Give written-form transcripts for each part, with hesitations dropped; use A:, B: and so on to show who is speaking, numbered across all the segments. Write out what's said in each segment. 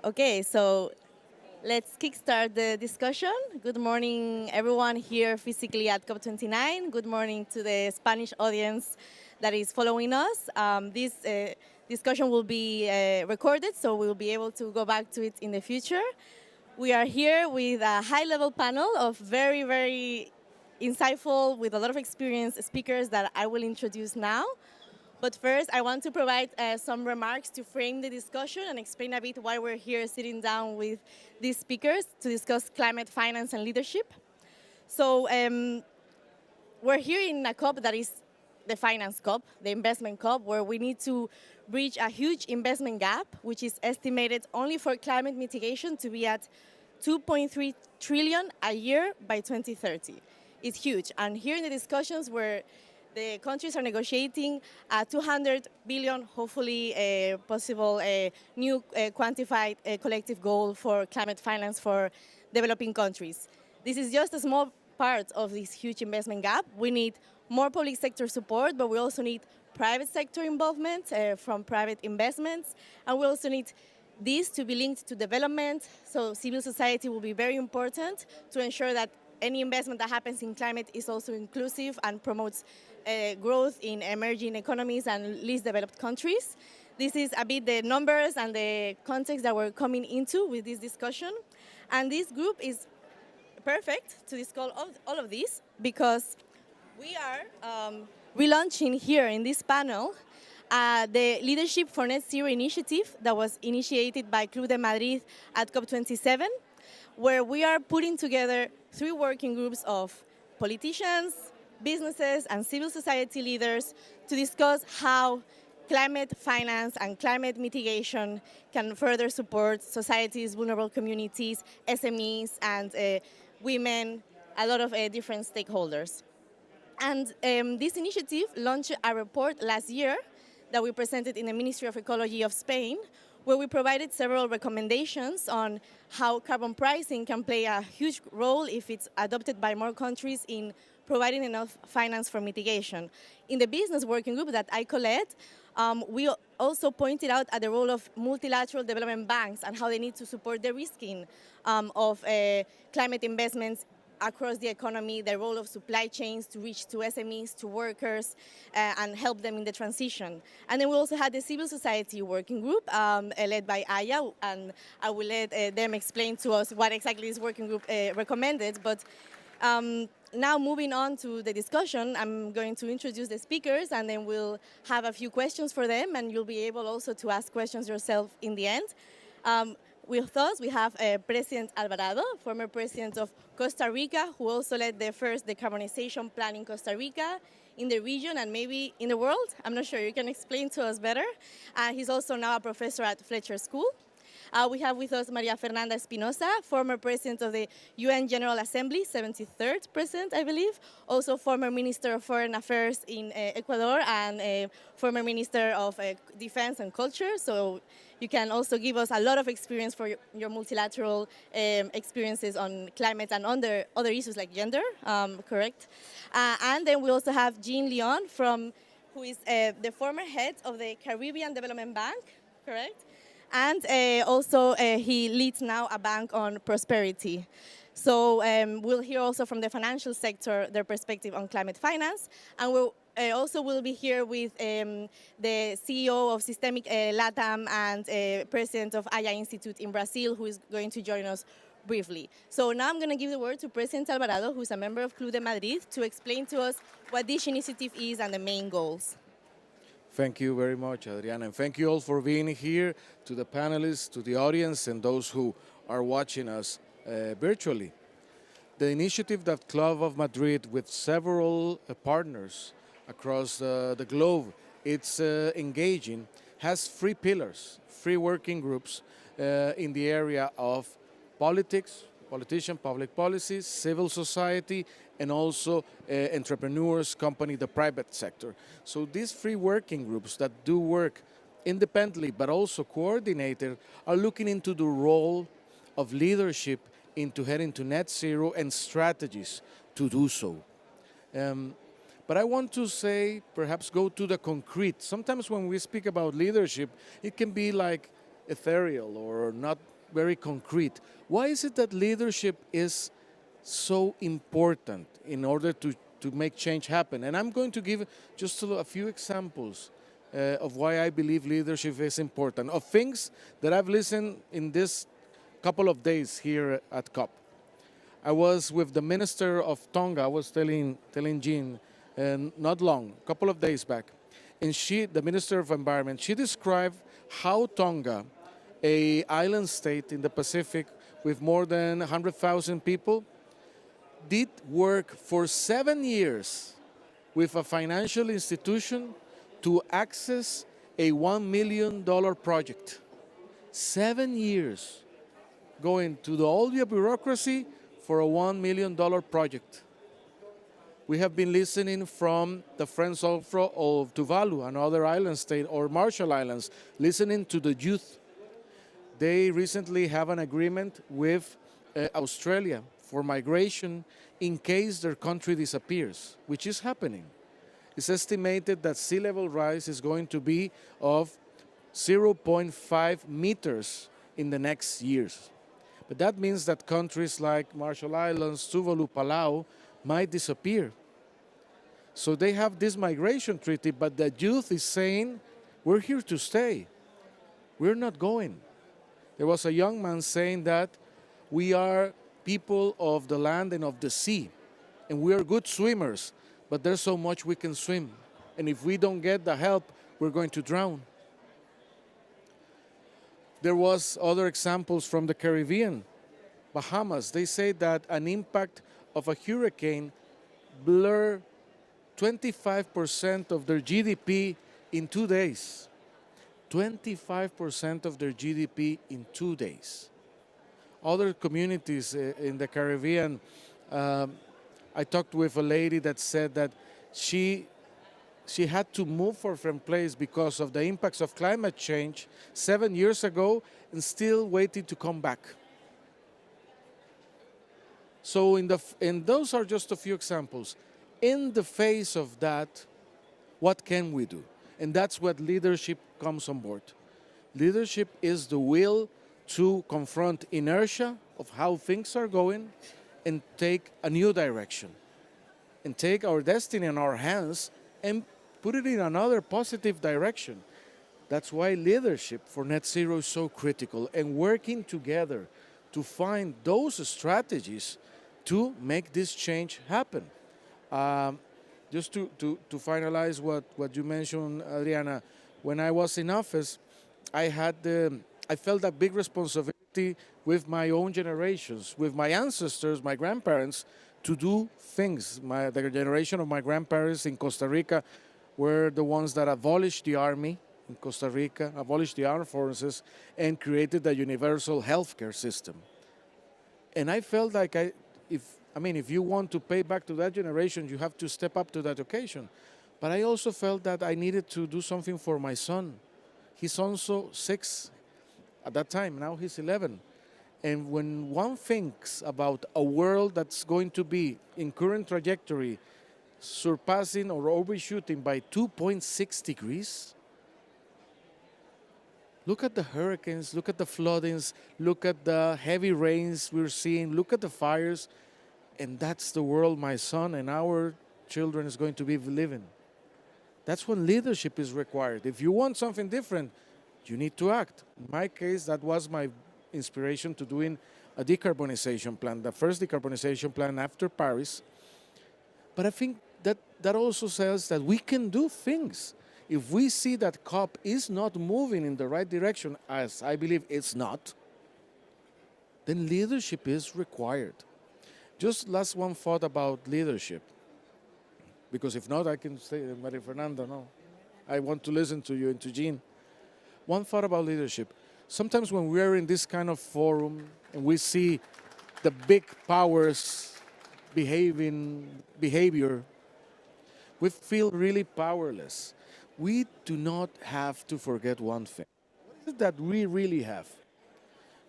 A: Okay, so let's kickstart the discussion. Good morning, everyone here physically at COP29. Good morning to the Spanish audience that is following us. This discussion will be recorded, so we'll be able to go back to it in the future. We are here with a high-level panel of very insightful, with a lot of experience speakers that I will introduce now. But first, I want to provide some remarks to frame the discussion and explain a bit why we're here sitting down with these speakers to discuss climate finance and leadership. So we're here in a COP that is the finance COP, the investment COP, where we need to bridge a huge investment gap, which is estimated only for climate mitigation to be at 2.3 trillion a year by 2030. It's huge. And here in the discussions where the countries are negotiating a 200 billion, hopefully possible new quantified collective goal for climate finance for developing countries. This is just a small part of this huge investment gap. We need more public sector support, but we also need private sector involvement from private investments, and we also need this to be linked to development. So civil society will be very important to ensure that any investment that happens in climate is also inclusive and promotes growth in emerging economies and least developed countries. This is a bit the numbers and the context that we're coming into with this discussion. And this group is perfect to discuss all of this because we are relaunching here in this panel the Leadership for Net Zero initiative that was initiated by Club de Madrid at COP27, where we are putting together 3 working groups of politicians, businesses, and civil society leaders to discuss how climate finance and climate mitigation can further support societies, vulnerable communities, SMEs, and women, a lot of different stakeholders. And this initiative launched a report last year that we presented in the Ministry of Ecology of Spain, where we provided several recommendations on how carbon pricing can play a huge role if it's adopted by more countries in providing enough finance for mitigation. In the business working group that I co-led, we also pointed out at the role of multilateral development banks and how they need to support the risking of climate investments across the economy, the role of supply chains to reach to SMEs, to workers, and help them in the transition. And then we also had the civil society working group led by Aya, and I will let them explain to us what exactly this working group recommended. But now moving on to the discussion, I'm going to introduce the speakers, and then we'll have a few questions for them, and you'll be able also to ask questions yourself in the end. With us, we have President Alvarado, former president of Costa Rica, who also led the first decarbonization plan in Costa Rica, in the region, and maybe in the world. I'm not sure. You can explain to us better. He's also now a professor at Fletcher School. We have with us Maria Fernanda Espinosa, former president of the UN General Assembly, 73rd president, I believe. Also former Minister of Foreign Affairs in Ecuador and former Minister of Defense and Culture. So you can also give us a lot of experience for your multilateral experiences on climate and other issues like gender, correct? And then we also have Jean Leon, who is the former head of the Caribbean Development Bank, correct? And also he leads now a bank on prosperity. So we'll hear also from the financial sector their perspective on climate finance. And we'll also will be here with the CEO of Systemic LATAM and president of Aya Institute in Brazil, who is going to join us briefly. So now I'm going to give the word to President Alvarado, who's a member of Club de Madrid, to explain to us what this initiative is and the main goals.
B: Thank you very much, Adriana, and thank you all for being here, to the panelists, to the audience, and those who are watching us virtually. The initiative that Club of Madrid, with several partners across the globe, it's engaging, has 3 pillars, 3 working groups in the area of politics, public policies, civil society, and also entrepreneurs, company, the private sector. So these 3 working groups that do work independently but also coordinated are looking into the role of leadership into heading to net zero and strategies to do so. But I want to say, perhaps go to the concrete. Sometimes when we speak about leadership, it can be like ethereal or not very concrete. Why is it that leadership is so important in order to make change happen? And I'm going to give just a few examples of why I believe leadership is important, of things that I've listened in this couple of days here at COP. I was with the Minister of Tonga, I was telling Jean, not long, a couple of days back, and she, the Minister of Environment, she described how Tonga, a island state in the Pacific with more than 100,000 people, did work for 7 years with a financial institution to access a $1 million project. 7 years going to all the bureaucracy for a $1 million project. We have been listening from the Friends of Tuvalu, another island state, or Marshall Islands, listening to the youth. They recently have an agreement with Australia for migration in case their country disappears, which is happening. It's estimated that sea level rise is going to be of 0.5 meters in the next years. But that means that countries like Marshall Islands, Tuvalu, Palau might disappear. So they have this migration treaty, but the youth is saying, we're here to stay. We're not going. There was a young man saying that we are people of the land and of the sea, and we are good swimmers, but there's so much we can swim. And if we don't get the help, we're going to drown. There was other examples from the Caribbean. Bahamas, they say that an impact of a hurricane blur 25% of their GDP in 2 days. 25% of their GDP in 2 days. Other communities in the Caribbean, I talked with a lady that said that she had to move from place because of the impacts of climate change 7 years ago and still waiting to come back. So and those are just a few examples. In the face of that, what can we do? And that's what leadership comes on board. Leadership is the will to confront inertia of how things are going and take a new direction. And take our destiny in our hands and put it in another positive direction. That's why leadership for net zero is so critical, and working together to find those strategies to make this change happen. Just to finalize what you mentioned, Adriana, when I was in office, I felt a big responsibility with my own generations, with my ancestors, my grandparents, to do things. The generation of my grandparents in Costa Rica were the ones that abolished the army in Costa Rica, abolished the armed forces, and created a universal healthcare system. And I felt like if you want to pay back to that generation, you have to step up to that occasion. But I also felt that I needed to do something for my son. He's also 6 at that time, now he's 11. And when one thinks about a world that's going to be in current trajectory, surpassing or overshooting by 2.6 degrees, look at the hurricanes, look at the floodings, look at the heavy rains we're seeing, look at the fires, and that's the world my son and our children is going to be living. That's when leadership is required. If you want something different, you need to act. In my case, that was my inspiration to doing a decarbonization plan, the first decarbonization plan after Paris. But I think that also says that we can do things. If we see that COP is not moving in the right direction, as I believe it's not, then leadership is required. Just last one thought about leadership. Because if not, I can say, Maria Fernanda, no. I want to listen to you and to Jean. One thought about leadership. Sometimes when we are in this kind of forum and we see the big powers behavior, we feel really powerless. We do not have to forget one thing. What is it that we really have?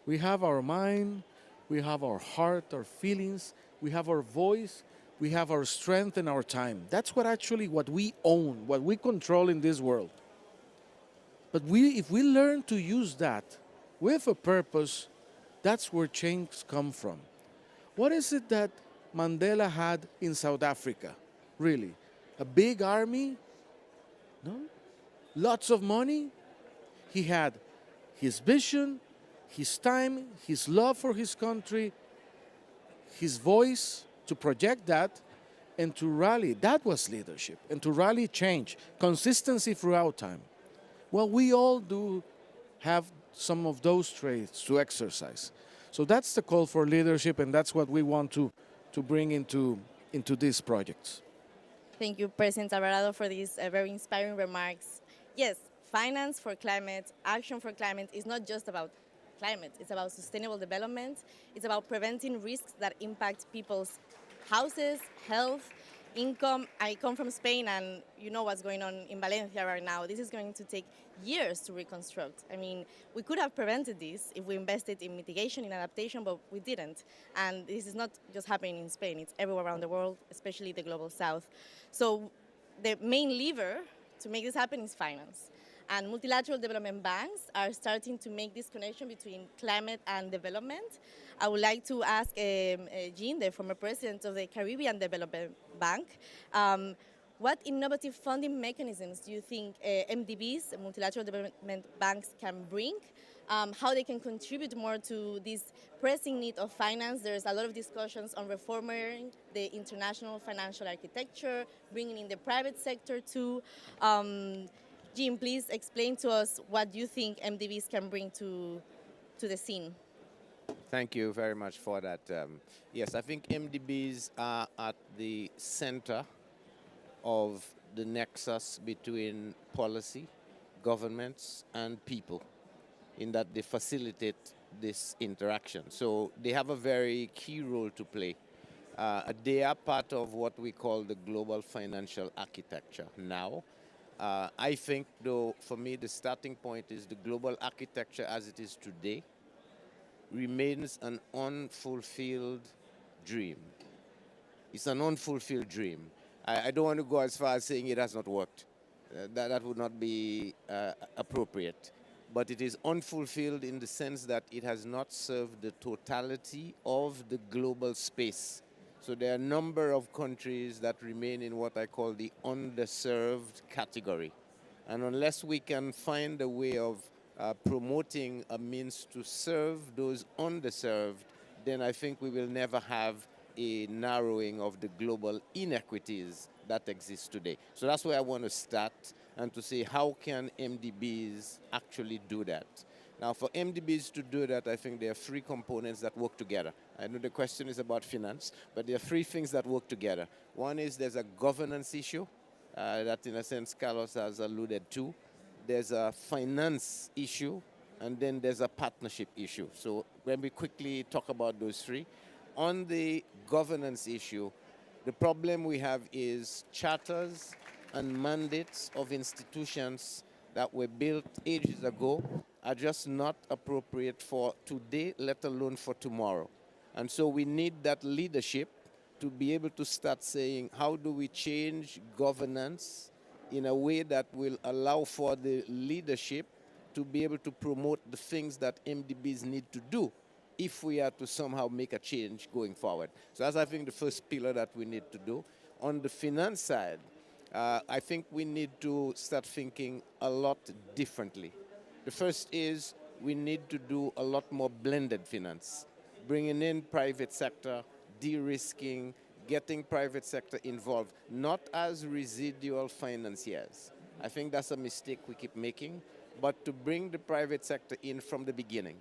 B: We have our mind, we have our heart, our feelings, we have our voice, we have our strength and our time. That's what we own, what we control in this world. But if we learn to use that with a purpose, That's where change comes from. What is it that Mandela had in South Africa? Really? A big army? No? Lots of money? He had his vision, his time, his love for his country, his voice to project that and to rally. That was leadership. And to rally change, consistency throughout time. Well, we all do have some of those traits to exercise. So that's the call for leadership, and that's what we want to bring into these projects.
A: Thank you, President Alvarado, for these very inspiring remarks. Yes, finance for climate, action for climate is not just about climate. It's about sustainable development. It's about preventing risks that impact people's houses, health, income. I come from Spain, and you know what's going on in Valencia right now. This is going to take years to reconstruct. I mean, we could have prevented this if we invested in mitigation, in adaptation, but we didn't. And this is not just happening in Spain. It's everywhere around the world, especially the global south. So the main lever to make this happen is finance. And multilateral development banks are starting to make this connection between climate and development. I would like to ask Jean, the former president of the Caribbean Development Bank, what innovative funding mechanisms do you think MDBs, multilateral development banks, can bring? How they can contribute more to this pressing need of finance? There's a lot of discussions on reforming the international financial architecture, bringing in the private sector too. Jim, please explain to us what you think MDBs can bring to the scene.
C: Thank you very much for that. Yes, I think MDBs are at the center of the nexus between policy, governments, and people, in that they facilitate this interaction. So they have a very key role to play. They are part of what we call the global financial architecture now. I think, though, for me, the starting point is the global architecture as it is today remains an unfulfilled dream. It's an unfulfilled dream. I don't want to go as far as saying it has not worked. That would not be appropriate. But it is unfulfilled in the sense that it has not served the totality of the global space. So there are a number of countries that remain in what I call the underserved category. And unless we can find a way of promoting a means to serve those underserved, then I think we will never have a narrowing of the global inequities that exist today. So that's where I want to start, and to say, how can MDBs actually do that? Now, for MDBs to do that, I think there are three components that work together. I know the question is about finance, but there are three things that work together. One is there's a governance issue that, in a sense, Carlos has alluded to. There's a finance issue, and then there's a partnership issue. So when we quickly talk about those three, on the governance issue, the problem we have is charters and mandates of institutions that were built ages ago are just not appropriate for today, let alone for tomorrow. And so we need that leadership to be able to start saying, how do we change governance in a way that will allow for the leadership to be able to promote the things that MDBs need to do if we are to somehow make a change going forward. So that's, I think, the first pillar that we need to do. On the finance side, I think we need to start thinking a lot differently. The first is we need to do a lot more blended finance, bringing in private sector, de-risking, getting private sector involved, not as residual financiers. I think that's a mistake we keep making, but to bring the private sector in from the beginning,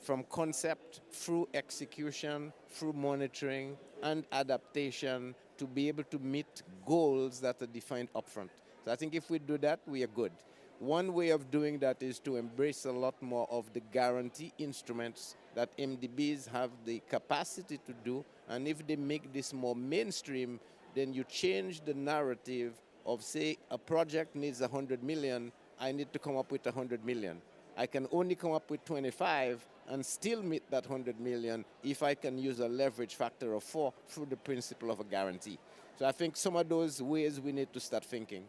C: from concept through execution, through monitoring and adaptation, to be able to meet goals that are defined upfront. So I think if we do that, we are good. One way of doing that is to embrace a lot more of the guarantee instruments that MDBs have the capacity to do, and if they make this more mainstream, then you change the narrative of, say, a project needs 100 million, I need to come up with 100 million. I can only come up with 25 and still meet that 100 million if I can use a leverage factor of 4 through the principle of a guarantee. So I think some of those ways we need to start thinking.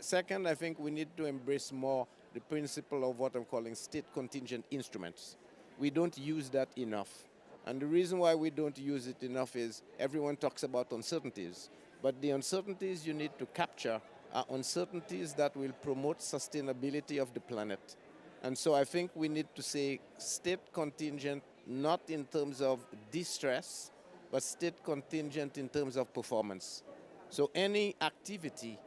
C: Second, I think we need to embrace more the principle of what I'm calling state contingent instruments. we don't use that enough. And the reason why we don't use it enough is everyone talks about uncertainties, but the uncertainties you need to capture are uncertainties that will promote sustainability of the planet. And so I think we need to say state contingent, not in terms of distress, but state contingent in terms of performance. So any activity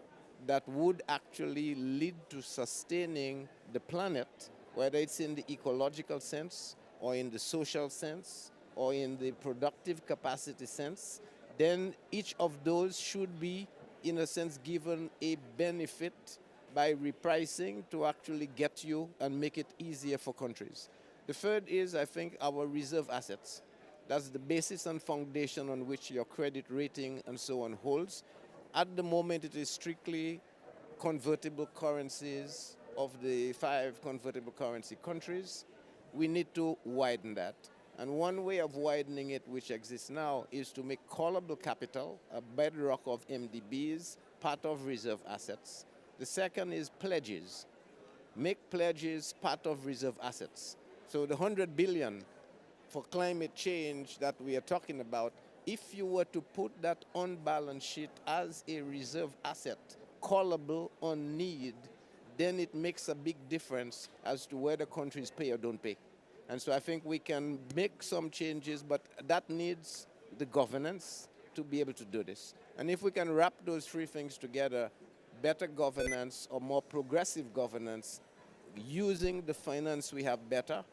C: that would actually lead to sustaining the planet, whether it's in the ecological sense or in the social sense or in the productive capacity sense, then each of those should be, in a sense, given a benefit by repricing to actually get you and make it easier for countries. The third is, I think, our reserve assets. That's the basis and foundation on which your credit rating and so on holds. At the moment, it is strictly convertible currencies of the 5 convertible currency countries. We need to widen that. And one way of widening it, which exists now, is to make callable capital, a bedrock of MDBs, part of reserve assets. The second is pledges. Make pledges part of reserve assets. So the 100 billion for climate change that we are talking about, if you were to put that on balance sheet as a reserve asset, callable on need, then it makes a big difference as to whether countries pay or don't pay. And so I think we can make some changes, but that needs the governance to be able to do this. And if we can wrap those 3 things together, better governance or more progressive governance, using the finance we have better,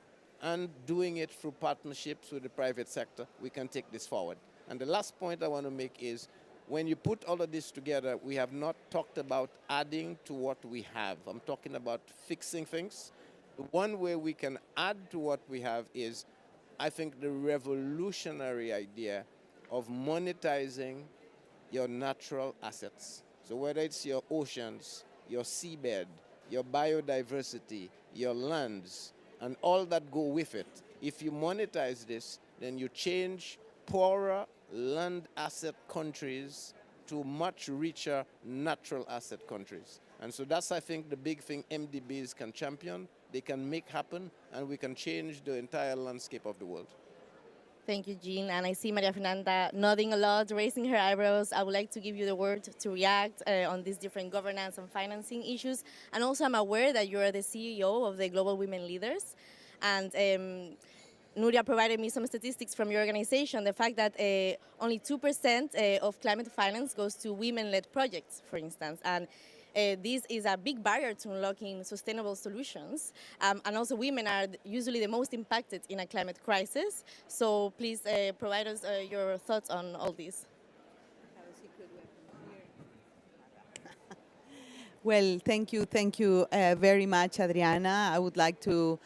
C: and doing it through partnerships with the private sector, we can take this forward. And the last point I want to make is, when you put all of this together, we have not talked about adding to what we have. I'm talking about fixing things. The one way we can add to what we have is, I think, the revolutionary idea of monetizing your natural assets. So whether it's your oceans, your seabed, your biodiversity, your lands, and all that go with it, if you monetize this, then you change poorer land asset countries to much richer natural asset countries. And so that's, I think, the big thing MDBs can champion, they can make happen, and we can change the entire landscape of the world.
A: Thank you, Jean. And I see Maria Fernanda nodding a lot, raising her eyebrows. I would like to give you the word to react on these different governance and financing issues. And also, I'm aware that you are the CEO of the Global Women Leaders. And Nuria provided me some statistics from your organization, the fact that only 2% of climate finance goes to women-led projects, for instance. And this is a big barrier to unlocking sustainable solutions. And also women are usually the most impacted in a climate crisis. So please provide us your thoughts on all this.
D: Well, thank you very much, Adriana. I would like to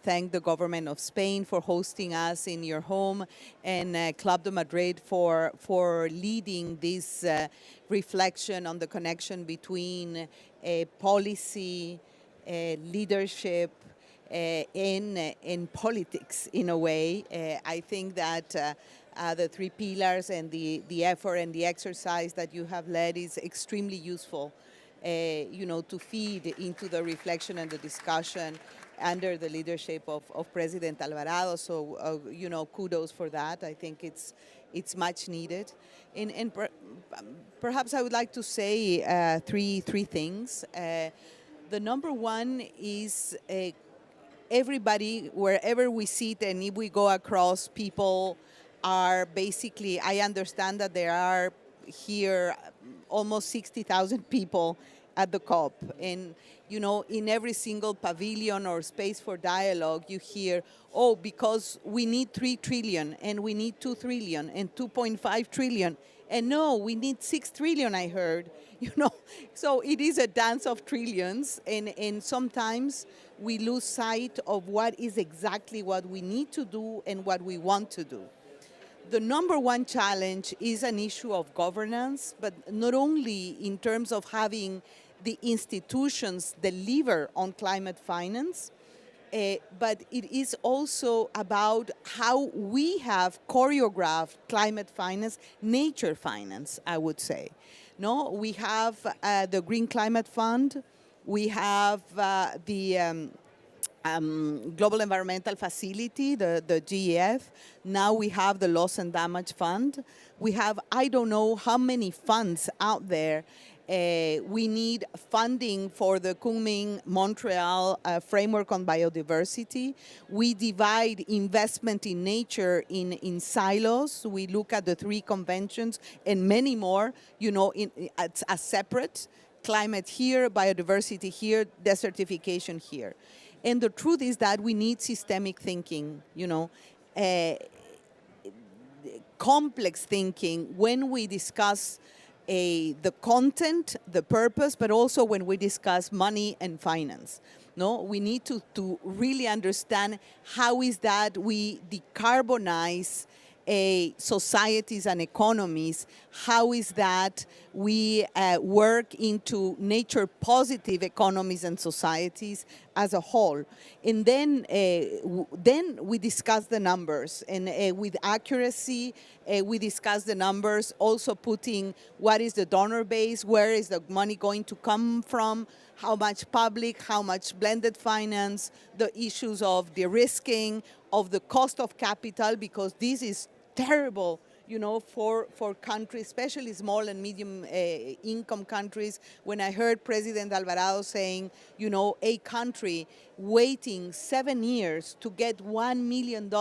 D: thank the government of Spain for hosting us in your home, and Club de Madrid for leading this reflection on the connection between policy, leadership, and politics in a way. I think that the 3 pillars and the effort and the exercise that you have led is extremely useful, to feed into the reflection and the discussion under the leadership of President Alvarado. So, kudos for that. I think it's much needed. And perhaps I would like to say three things. The number one is everybody, wherever we sit and if we go across, people are basically, I understand that there are here almost 60,000 people at the COP. And, in every single pavilion or space for dialogue, you hear, because we need 3 trillion and we need 2 trillion and 2.5 trillion. And no, we need 6 trillion, I heard. So it is a dance of trillions. And sometimes we lose sight of what is exactly what we need to do and what we want to do. The number one challenge is an issue of governance, but not only in terms of having the institutions deliver on climate finance, but it is also about how we have choreographed climate finance, nature finance, I would say. No, we have the Green Climate Fund, we have the Global Environmental Facility, the GEF. Now we have the Loss and Damage Fund. We have, I don't know how many funds out there. We need funding for the Kunming-Montreal framework on biodiversity. We divide investment in nature in silos. We look at the 3 conventions and many more, as separate. Climate here, biodiversity here, desertification here. And the truth is that we need systemic thinking, complex thinking when we discuss the content, the purpose, but also when we discuss money and finance. No, we need to really understand how is that we decarbonize societies and economies, how is that we work into nature-positive economies and societies as a whole. And then we discuss the numbers, and with accuracy, we discuss the numbers, also putting what is the donor base, where is the money going to come from, how much public, how much blended finance, the issues of de-risking, of the cost of capital, because this is terrible, for countries, especially small and medium income countries. When I heard President Alvarado saying, a country waiting 7 years to get $1 million,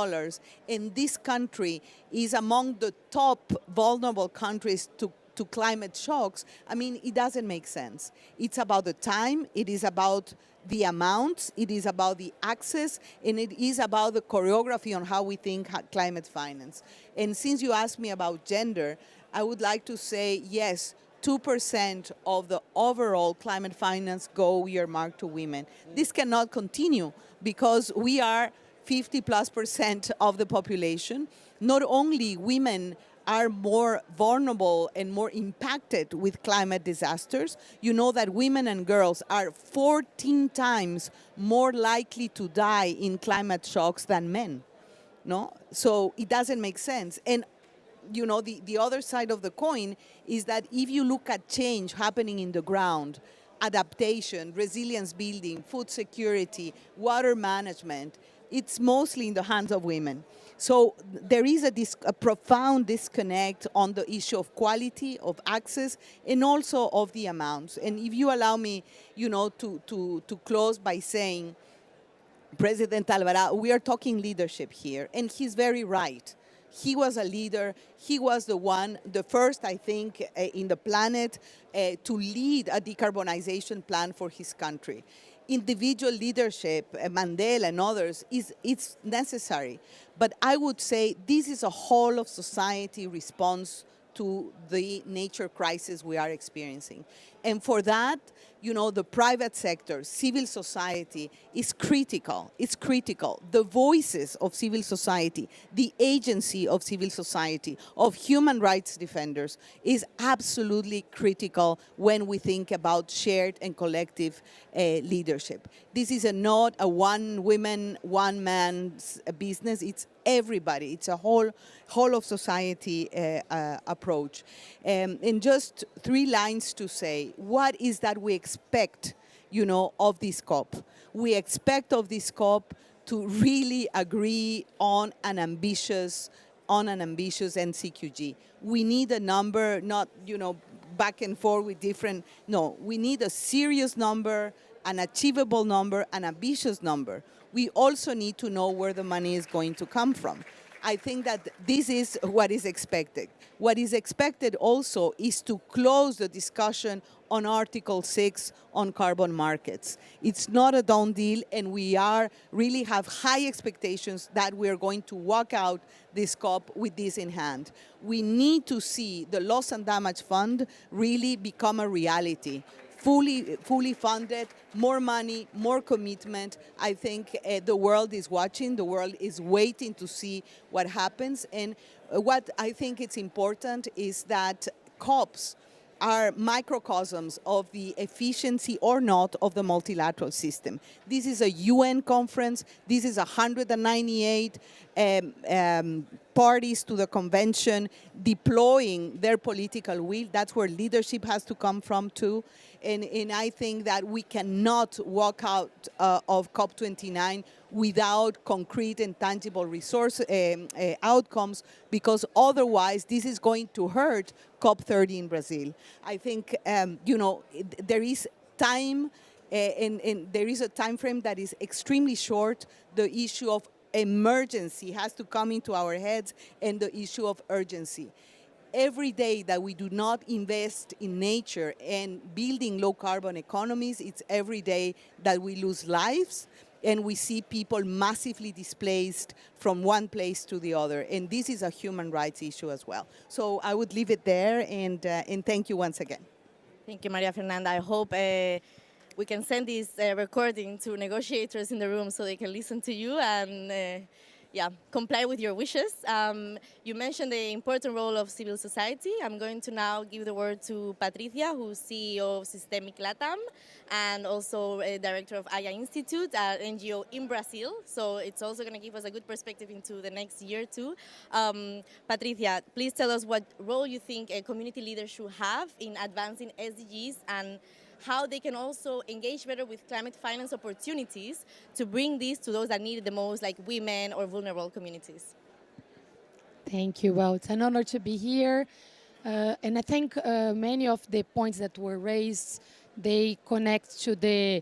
D: and this country is among the top vulnerable countries to climate shocks, it doesn't make sense. It's about the time, it is about the amounts, it is about the access, and it is about the choreography on how we think climate finance. And since you asked me about gender, I would like to say, yes, 2% of the overall climate finance go earmarked to women. This cannot continue because we are 50+% of the population. Not only women are more vulnerable and more impacted with climate disasters. You know that women and girls are 14 times more likely to die in climate shocks than men. No? So it doesn't make sense. And the other side of the coin is that if you look at change happening in the ground, adaptation, resilience building, food security, water management, it's mostly in the hands of women. So there is a profound disconnect on the issue of quality, of access, and also of the amounts. And if you allow me, to close by saying, President Alvarado, we are talking leadership here, and he's very right. He was a leader. He was the first, I think, in the planet to lead a decarbonization plan for his country. Individual leadership, Mandela and others, it's necessary. But I would say this is a whole of society response to the nature crisis we are experiencing. And for that, the private sector, civil society is critical. It's critical. The voices of civil society, the agency of civil society, of human rights defenders is absolutely critical when we think about shared and collective leadership. This is not a one woman, one man's business. It's everybody. It's a whole of society approach. And just 3 lines to say, what is that we expect, of this COP? We expect of this COP to really agree on an ambitious NCQG. We need a number, not, back and forth with different, no, we need a serious number, an achievable number, an ambitious number. We also need to know where the money is going to come from. I think that this is what is expected. What is expected also is to close the discussion on Article 6 on carbon markets. It's not a done deal, and we really have high expectations that we're going to walk out this COP with this in hand. We need to see the Loss and Damage Fund really become a reality. Fully funded, more money, more commitment. I think the world is watching, the world is waiting to see what happens. And what I think it's important is that COPs are microcosms of the efficiency or not of the multilateral system. This is a UN conference. This is 198 parties to the convention deploying their political will. That's where leadership has to come from too. And I think that we cannot walk out of COP29 without concrete and tangible resource outcomes, because otherwise this is going to hurt COP30 in Brazil. I think, there is time, and there is a time frame that is extremely short. The issue of emergency has to come into our heads, and the issue of urgency. Every day that we do not invest in nature and building low-carbon economies, it's every day that we lose lives, and we see people massively displaced from one place to the other. And this is a human rights issue as well. So I would leave it there, and thank you once again.
A: Thank you, Maria Fernanda. I hope we can send this recording to negotiators in the room so they can listen to you and comply with your wishes. You mentioned the important role of civil society. I'm going to now give the word to Patricia, who's CEO of Systemic Latam and also director of Aya Institute, an NGO in Brazil. So it's also going to give us a good perspective into the next year too. Patricia, please tell us what role you think a community leader should have in advancing SDGs and how they can also engage better with climate finance opportunities to bring these to those that need it the most, like women or vulnerable communities.
E: Thank you. Well, it's an honor to be here. And I think many of the points that were raised, they connect to the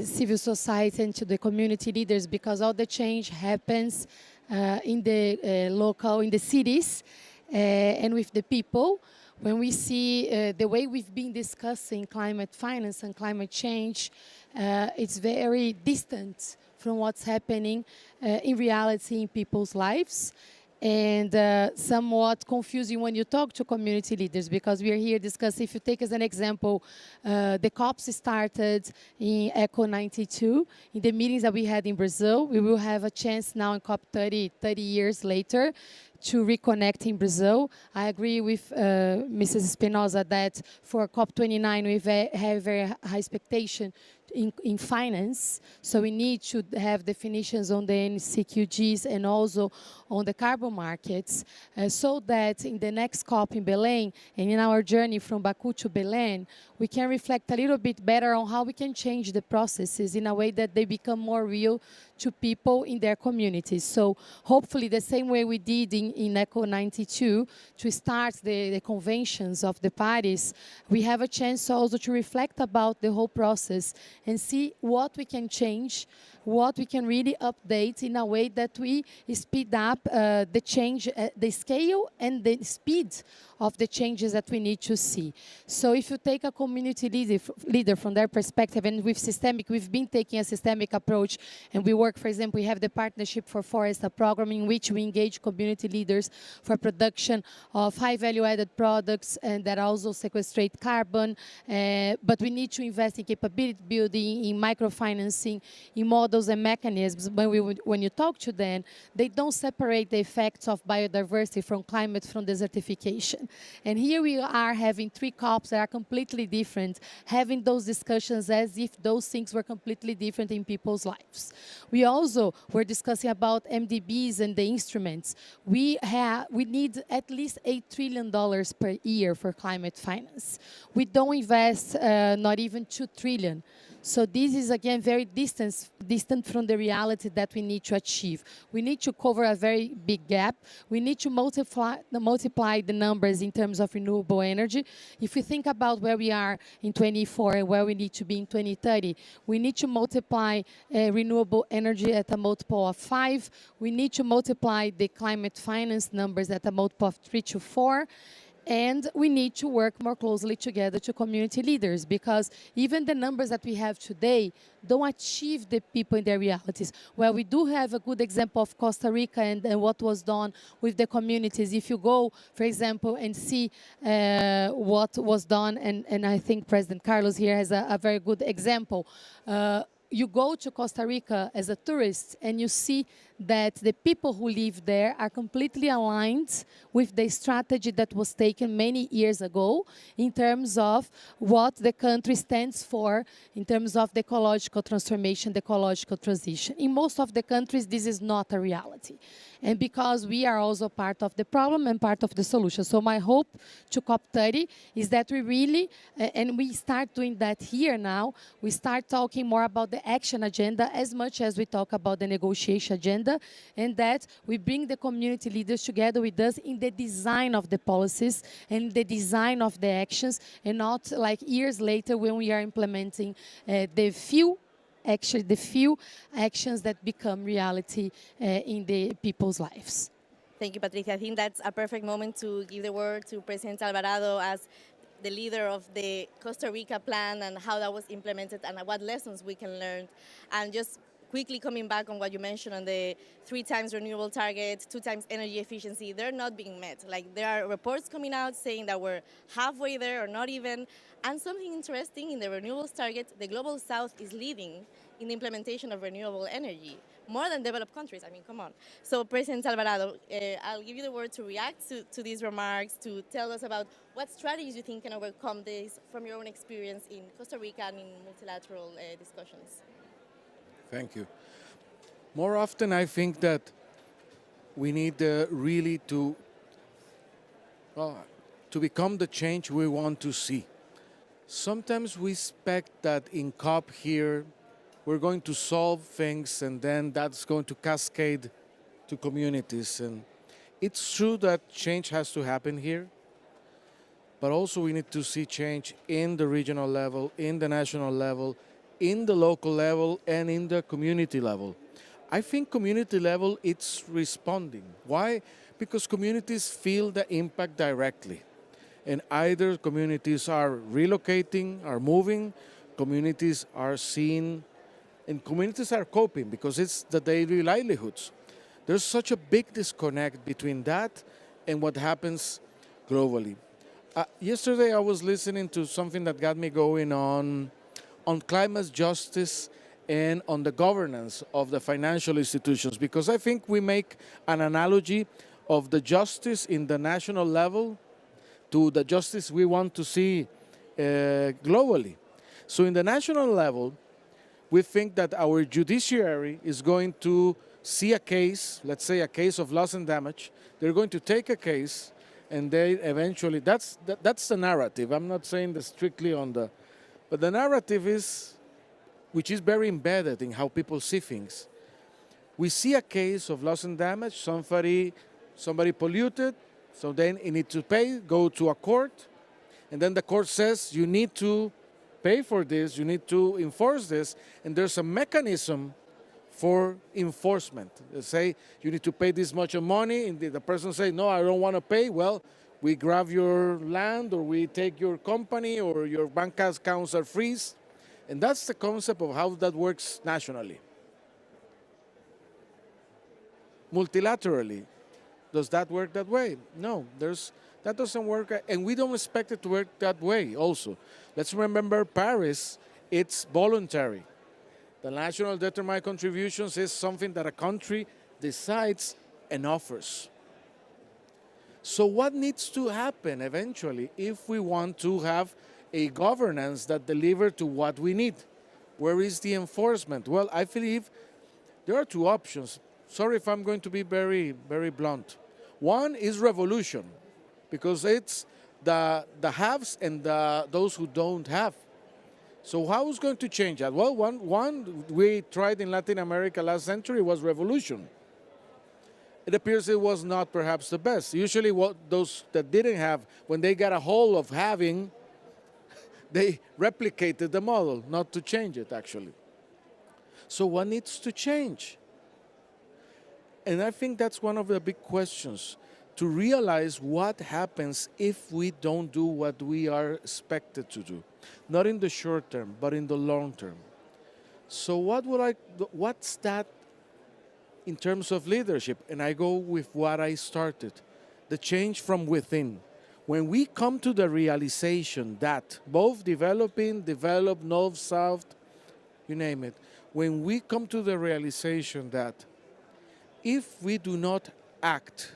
E: civil society and to the community leaders, because all the change happens in the local, in the cities and with the people. When we see the way we've been discussing climate finance and climate change, it's very distant from what's happening in reality in people's lives, and somewhat confusing when you talk to community leaders, because we are here discussing, if you take as an example, the COPs started in ECO 92, in the meetings that we had in Brazil. We will have a chance now in COP 30 years later, to reconnect in Brazil. I agree with Mrs. Espinosa that for COP29 we have very high expectation in finance, so we need to have definitions on the NCQGs and also on the carbon markets, so that in the next COP in Belém and in our journey from Bakú to Belém, we can reflect a little bit better on how we can change the processes in a way that they become more real to people in their communities. So hopefully the same way we did in ECO 92 to start the conventions of the parties, we have a chance also to reflect about the whole process and see what we can change, what we can really update in a way that we speed up the change, the scale and the speed of the changes that we need to see. So if you take a community leader from their perspective, and with Systemic, we've been taking a systemic approach, and we work, for example, we have the Partnership for Forest, a program in which we engage community leaders for production of high value-added products and that also sequestrate carbon, but we need to invest in capability building, in microfinancing, in models and mechanisms. When you talk to them, they don't separate the effects of biodiversity from climate, from desertification. And here we are having 3 COPs that are completely different, having those discussions as if those things were completely different in people's lives. We also were discussing about MDBs and the instruments. We need at least $8 trillion per year for climate finance. We don't invest not even $2 trillion. So this is, again, very distant from the reality that we need to achieve. We need to cover a very big gap. We need to multiply the numbers in terms of renewable energy. If we think about where we are in 24 and where we need to be in 2030, we need to multiply renewable energy at a multiple of 5. We need to multiply the climate finance numbers at a multiple of 3 to 4. And we need to work more closely together to community leaders, because even the numbers that we have today don't achieve the people in their realities. Well, we do have a good example of Costa Rica and what was done with the communities. If you go, for example, and see what was done, and I think President Carlos here has a very good example. You go to Costa Rica as a tourist and you see that the people who live there are completely aligned with the strategy that was taken many years ago in terms of what the country stands for in terms of the ecological transformation, the ecological transition. In most of the countries, this is not a reality. And because we are also part of the problem and part of the solution. So my hope to COP30 is that we really, and we start doing that here now, we start talking more about the action agenda as much as we talk about the negotiation agenda, and that we bring the community leaders together with us in the design of the policies and the design of the actions, and not like years later when we are implementing the few actions that become reality in the people's lives.
A: Thank you, Patricia. I think that's a perfect moment to give the word to President Alvarado as the leader of the Costa Rica plan and how that was implemented and what lessons we can learn. And just quickly coming back on what you mentioned on the 3 times renewable target, 2 times energy efficiency, they're not being met. Like there are reports coming out saying that we're halfway there or not even. And something interesting in the renewables target, the Global South is leading in the implementation of renewable energy, more than developed countries. I mean, come on. So President Alvarado, I'll give you the word to react to these remarks, to tell us about what strategies you think can overcome this from your own experience in Costa Rica and in multilateral discussions.
B: Thank you. More often, I think that we need really to become the change we want to see. Sometimes we expect that in COP here, we're going to solve things and then that's going to cascade to communities. And it's true that change has to happen here, but also we need to see change in the regional level, in the national level, in the local level, and in the community level. I think community level, it's responding. Why? Because communities feel the impact directly. And either communities are relocating, are moving, communities are seeing, and communities are coping because it's the daily livelihoods. There's such a big disconnect between that and what happens globally. Yesterday I was listening to something that got me going on climate justice and on the governance of the financial institutions, because I think we make an analogy of the justice in the national level to the justice we want to see globally. So in the national level, we think that our judiciary is going to see a case, let's say a case of loss and damage. They're going to take a case and they eventually, that's the narrative. I'm not saying this strictly on the, but the narrative is, which is very embedded in how people see things. We see a case of loss and damage, somebody polluted, so then you need to pay, go to a court, and then the court says you need to pay for this, you need to enforce this, and there's a mechanism for enforcement. They say you need to pay this much of money, and the person says, no, I don't want to pay. Well, we grab your land, or we take your company, or your bank accounts are freeze. And that's the concept of how that works nationally. Multilaterally, does that work that way? No, that doesn't work, and we don't expect it to work that way also. Let's remember Paris, it's voluntary. The national determined contributions is something that a country decides and offers. So what needs to happen eventually if we want to have a governance that delivers to what we need? Where is the enforcement? Well, I believe there are 2 options. Sorry if I'm going to be very, very blunt. One is revolution, because it's the haves and those who don't have. So how is going to change that? Well, one we tried in Latin America last century was revolution. It appears it was not perhaps the best. Usually what those that didn't have, when they got a hold of having, they replicated the model, not to change it actually. So what needs to change? And I think that's one of the big questions, to realize what happens if we don't do what we are expected to do. Not in the short term, but in the long term. So what's that in terms of leadership? And I go with what I started, the change from within. When we come to the realization that both developed, north, south, you name it, when we come to the realization that if we do not act.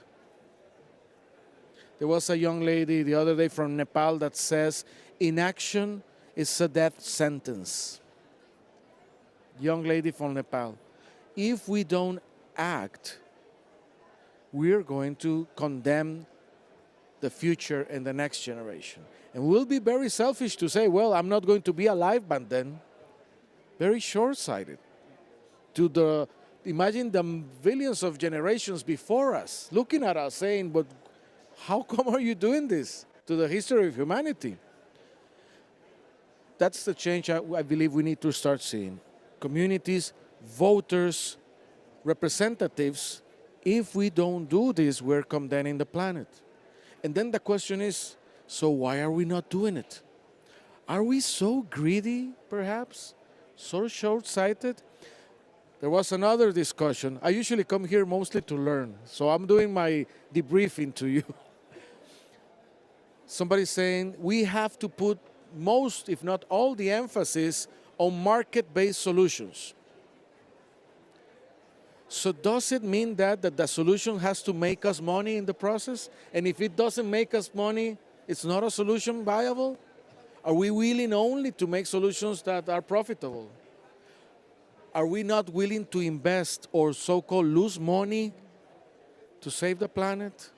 B: There was a young lady the other day from Nepal that says, inaction is a death sentence. Young lady from Nepal. If we don't act, we're going to condemn the future and the next generation. And we'll be very selfish to say, well, I'm not going to be alive by then. Very short-sighted. Imagine the billions of generations before us looking at us saying, but how come are you doing this to the history of humanity? That's the change I believe we need to start seeing. Communities, voters, representatives, if we don't do this, we're condemning the planet. And then the question is, so why are we not doing it? Are we so greedy, perhaps? So short-sighted? There was another discussion. I usually come here mostly to learn, so I'm doing my debriefing to you. Somebody saying we have to put most, if not all, the emphasis on market-based solutions. So does it mean that the solution has to make us money in the process? And if it doesn't make us money, it's not a solution viable? Are we willing only to make solutions that are profitable? Are we not willing to invest or so-called lose money to save the planet?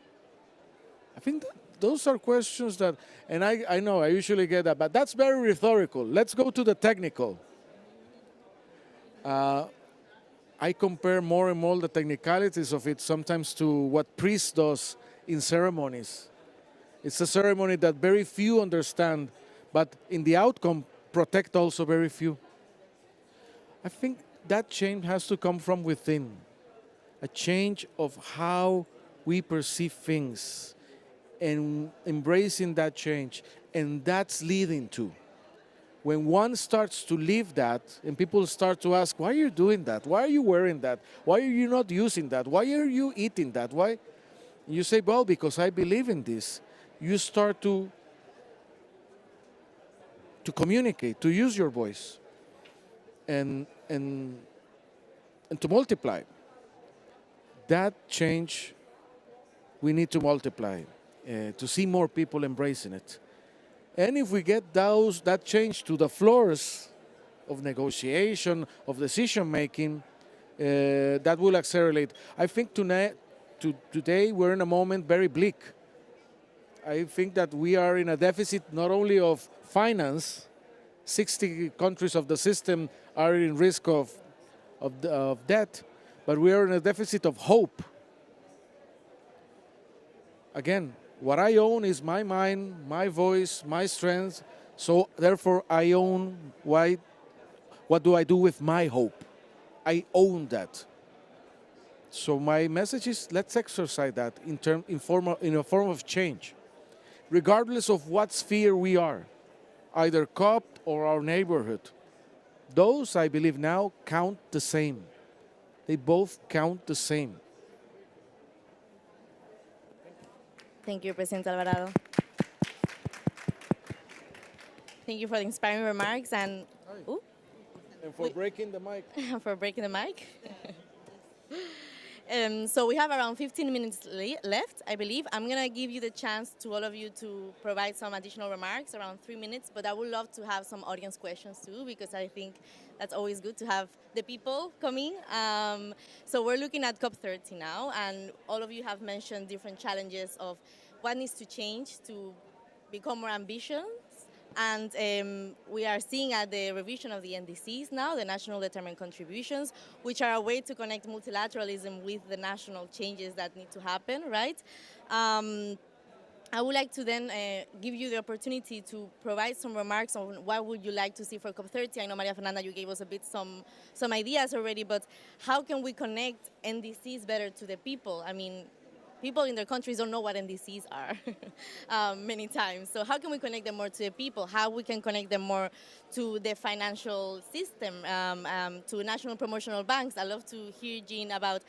B: I think those are questions that, and I know I usually get that, but that's very rhetorical. Let's go to the technical. I compare more and more the technicalities of it sometimes to what priest does in ceremonies. It's a ceremony that very few understand, but in the outcome, protect also very few. I think that change has to come from within. A change of how we perceive things and embracing that change. And that's leading to. When one starts to live that and people start to ask, why are you doing that? Why are you wearing that? Why are you not using that? Why are you eating that? Why? You say, well, because I believe in this. You start to communicate, to use your voice and to multiply. That change, we need to multiply, to see more people embracing it. And if we get that change to the floors of negotiation, of decision-making, that will accelerate. I think today we're in a moment very bleak. I think that we are in a deficit not only of finance, 60 countries of the system are in risk of debt, but we are in a deficit of hope. Again, what I own is my mind, my voice, my strengths, so therefore I own what do I do with my hope? I own that. So my message is, let's exercise that in a form of change, regardless of what sphere we are, either COP or our neighborhood. Those, I believe now, count the same. They both count the same.
A: Thank you, President Alvarado. Thank you for the inspiring remarks and
B: for breaking the mic.
A: for breaking the mic. So we have around 15 minutes left, I believe. I'm going to give you the chance to all of you to provide some additional remarks, around 3 minutes, but I would love to have some audience questions too, because I think that's always good to have the people coming. So we're looking at COP30 now, and all of you have mentioned different challenges of what needs to change to become more ambitious. And we are seeing at the revision of the NDCs now, the National Determined Contributions, which are a way to connect multilateralism with the national changes that need to happen, right? I would like to then give you the opportunity to provide some remarks on what would you like to see for COP30. I know, Maria Fernanda, you gave us a bit some ideas already, but how can we connect NDCs better to the people? I mean, people in their countries don't know what NDCs are many times. So how can we connect them more to the people? How we can connect them more to the financial system, to national promotional banks? I'd love to hear, Jean, about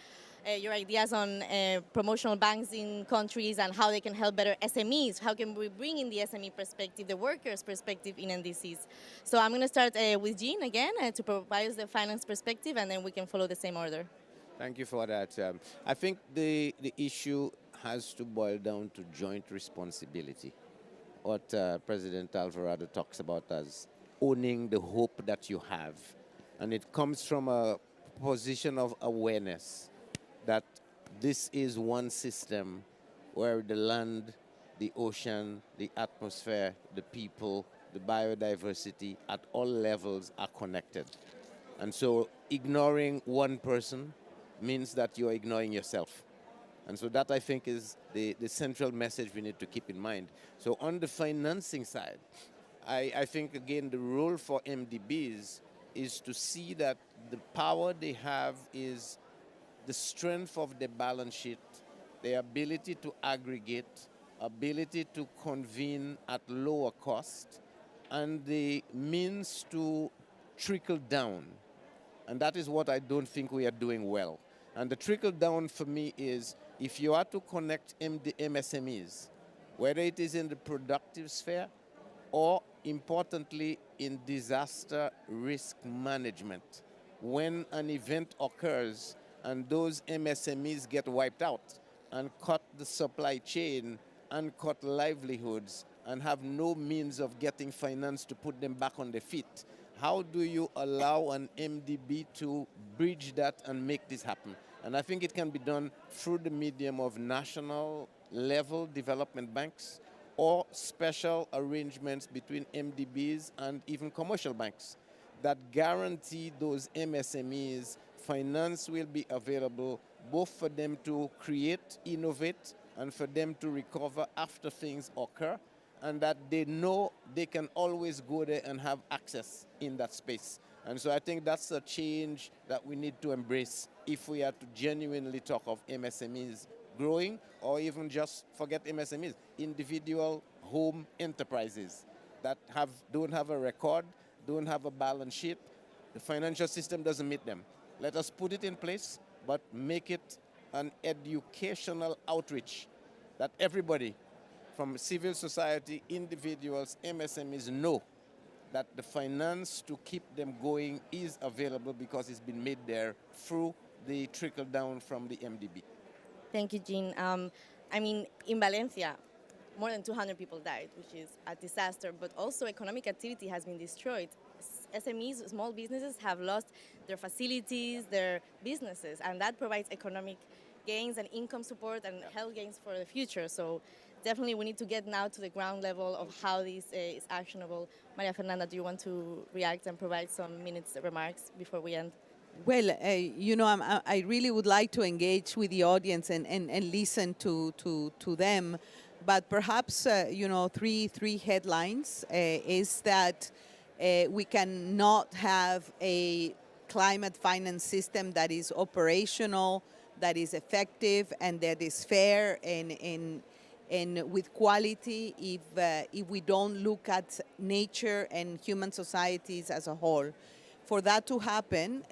A: your ideas on promotional banks in countries and how they can help better SMEs. How can we bring in the SME perspective, the workers' perspective in NDCs? So I'm going to start with Jean again to provide us the finance perspective, and then we can follow the same order.
C: Thank you for that. I think the issue has to boil down to joint responsibility. What President Alvarado talks about as owning the hope that you have. And it comes from a position of awareness that this is one system where the land, the ocean, the atmosphere, the people, the biodiversity at all levels are connected. And so ignoring one person means that you're ignoring yourself. And so that, I think, is the central message we need to keep in mind. So on the financing side, I think, again, the role for MDBs is to see that the power they have is the strength of the balance sheet, the ability to aggregate, ability to convene at lower cost, and the means to trickle down. And that is what I don't think we are doing well. And the trickle down for me is if you are to connect the MSMEs, whether it is in the productive sphere or, importantly, in disaster risk management, when an event occurs and those MSMEs get wiped out and cut the supply chain and cut livelihoods and have no means of getting finance to put them back on their feet, how do you allow an MDB to bridge that and make this happen? And I think it can be done through the medium of national level development banks or special arrangements between MDBs and even commercial banks that guarantee those MSMEs finance will be available both for them to create, innovate, and for them to recover after things occur, and that they know they can always go there and have access in that space. And so I think that's a change that we need to embrace if we are to genuinely talk of MSMEs growing, or even just forget MSMEs, individual home enterprises that don't have a record, don't have a balance sheet. The financial system doesn't meet them. Let us put it in place, but make it an educational outreach that everybody from civil society, individuals, MSMEs know that the finance to keep them going is available because it's been made there through the trickle down from the MDB.
A: Thank you, Jean. I mean, in Valencia, more than 200 people died, which is a disaster, but also economic activity has been destroyed. SMEs, small businesses, have lost their facilities, their businesses, and that provides economic gains and income support and health gains for the future. So definitely we need to get now to the ground level of how this is actionable. Maria Fernanda, do you want to react and provide some minutes remarks before we end?
D: Well, I really would like to engage with the audience and listen to them, but perhaps, three headlines is that we cannot have a climate finance system that is operational, that is effective, and that is fair and with quality if we don't look at nature and human societies as a whole. For that to happen,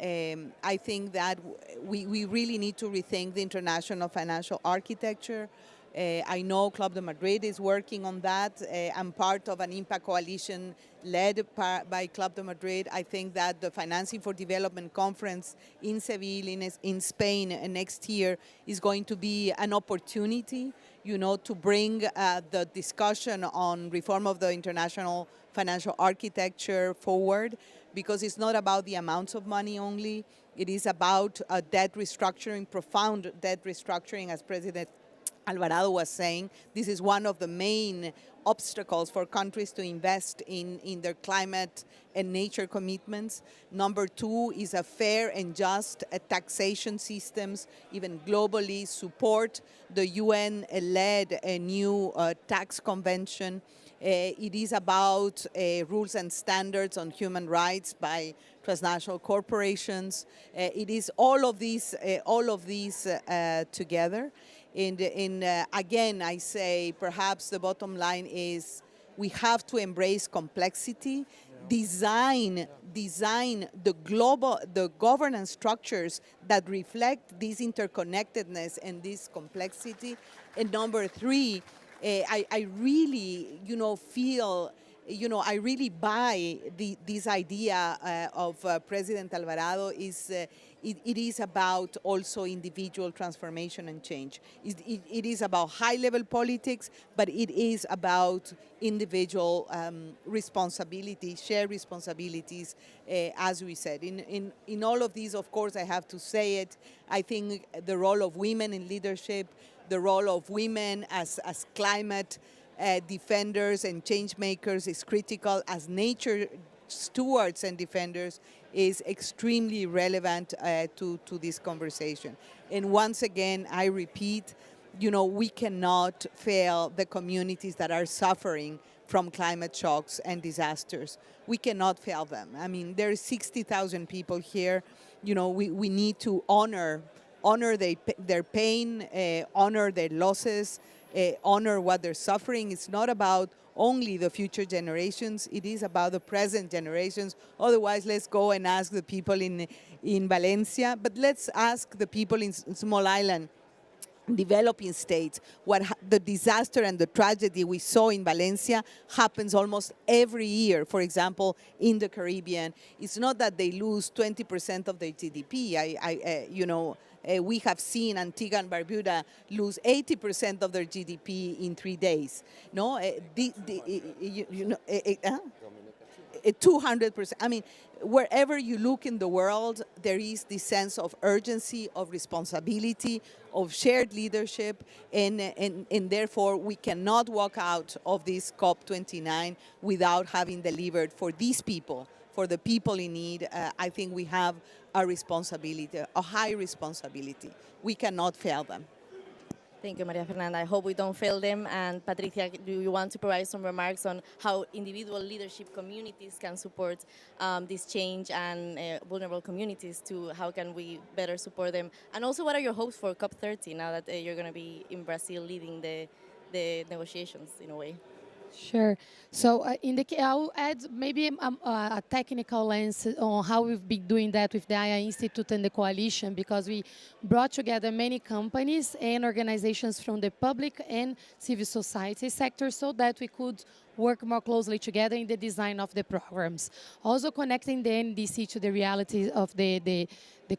D: I think that we really need to rethink the international financial architecture. I know Club de Madrid is working on that. I'm part of an impact coalition led by Club de Madrid. I think that the Financing for Development Conference in Seville, in Spain next year is going to be an opportunity, to bring the discussion on reform of the international financial architecture forward, because it's not about the amounts of money only. It is about debt restructuring, profound debt restructuring, as President Alvarado was saying. This is one of the main obstacles for countries to invest in their climate and nature commitments. Number two is a fair and just taxation systems, even globally, support the UN-led new tax convention. It is about rules and standards on human rights by transnational corporations. It is all of these together. Again, I say perhaps the bottom line is we have to embrace complexity, design the governance structures that reflect this interconnectedness and this complexity. And number three, I really, feel I really buy this idea of President Alvarado it is about also individual transformation and change. It is about high-level politics, but it is about individual responsibilities, shared responsibilities, as we said. In all of these, of course, I have to say it, I think the role of women in leadership, the role of women as climate defenders and change makers is critical, as nature stewards and defenders is extremely relevant to this conversation. And once again, I repeat, we cannot fail the communities that are suffering from climate shocks and disasters. We cannot fail them. I mean, there are 60,000 people here. We need to honor their pain, honor their losses, honor what they're suffering. It's not about only the future generations, it is about the present generations. Otherwise, let's go and ask the people in Valencia, but let's ask the people in small island, developing states, what the disaster and the tragedy we saw in Valencia happens almost every year. For example, in the Caribbean, it's not that they lose 20% of their GDP. We have seen Antigua and Barbuda lose 80% of their GDP in 3 days. 200%. I mean, wherever you look in the world, there is this sense of urgency, of responsibility, of shared leadership, and therefore we cannot walk out of this COP29 without having delivered for these people, for the people in need. I think we have a responsibility, a high responsibility. We cannot fail them.
A: Thank you, Maria Fernanda. I hope we don't fail them. And Patricia, do you want to provide some remarks on how individual leadership communities can support this change and vulnerable communities to how can we better support them? And also, what are your hopes for COP30 now that you're going to be in Brazil leading the negotiations in a way?
E: Sure. So I'll add maybe a technical lens on how we've been doing that with the IA Institute and the coalition, because we brought together many companies and organizations from the public and civil society sector so that we could work more closely together in the design of the programs. Also connecting the NDC to the reality of the